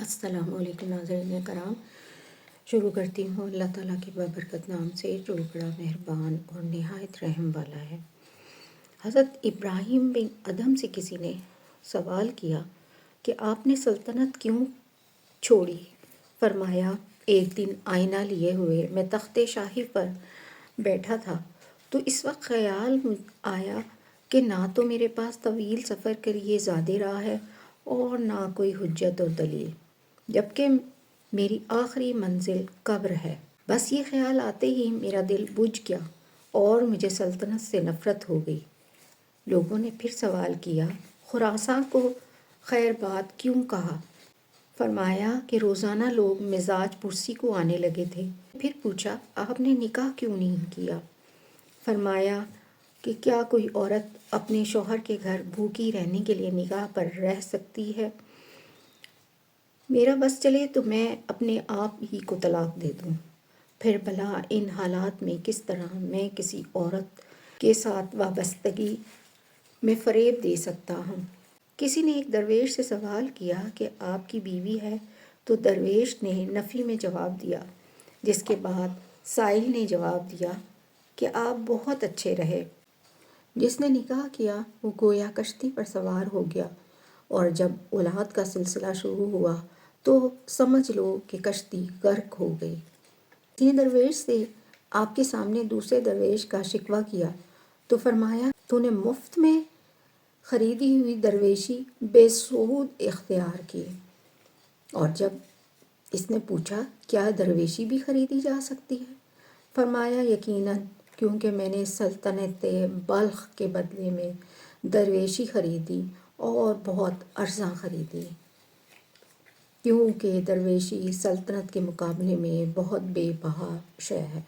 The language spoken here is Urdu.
السلام علیکم ناظرین کرام، شروع کرتی ہوں اللہ تعالیٰ کے بابرکت نام سے جو بڑا مہربان اور نہایت رحم والا ہے۔ حضرت ابراہیم بن ادم سے کسی نے سوال کیا کہ آپ نے سلطنت کیوں چھوڑی؟ فرمایا، ایک دن آئینہ لیے ہوئے میں تخت شاہی پر بیٹھا تھا تو اس وقت خیال آیا کہ نہ تو میرے پاس طویل سفر کے لیے زیادہ راہ ہے اور نہ کوئی حجت اور دلیل، جبکہ میری آخری منزل قبر ہے۔ بس یہ خیال آتے ہی میرا دل بجھ گیا اور مجھے سلطنت سے نفرت ہو گئی۔ لوگوں نے پھر سوال کیا، خراساں کو خیر باد کیوں کہا؟ فرمایا کہ روزانہ لوگ مزاج پرسی کو آنے لگے تھے۔ پھر پوچھا، آپ نے نکاح کیوں نہیں کیا؟ فرمایا کہ کیا کوئی عورت اپنے شوہر کے گھر بھوکی رہنے کے لیے نکاح پر رہ سکتی ہے؟ میرا بس چلے تو میں اپنے آپ ہی کو طلاق دے دوں، پھر بھلا ان حالات میں کس طرح میں کسی عورت کے ساتھ وابستگی میں فریب دے سکتا ہوں؟ کسی نے ایک درویش سے سوال کیا کہ آپ کی بیوی ہے؟ تو درویش نے نفی میں جواب دیا، جس کے بعد سائل نے جواب دیا کہ آپ بہت اچھے رہے۔ جس نے نکاح کیا وہ گویا کشتی پر سوار ہو گیا، اور جب اولاد کا سلسلہ شروع ہوا تو سمجھ لو کہ کشتی غرق ہو گئی۔ کسی درویش سے آپ کے سامنے دوسرے درویش کا شکوہ کیا تو فرمایا، تو نے مفت میں خریدی ہوئی درویشی بے سود اختیار کی۔ اور جب اس نے پوچھا، کیا درویشی بھی خریدی جا سکتی ہے؟ فرمایا، یقیناً، کیونکہ میں نے سلطنت بلخ کے بدلے میں درویشی خریدی اور بہت ارزاں خریدی، کیونکہ درویشی سلطنت کے مقابلے میں بہت بے بہا شے ہے۔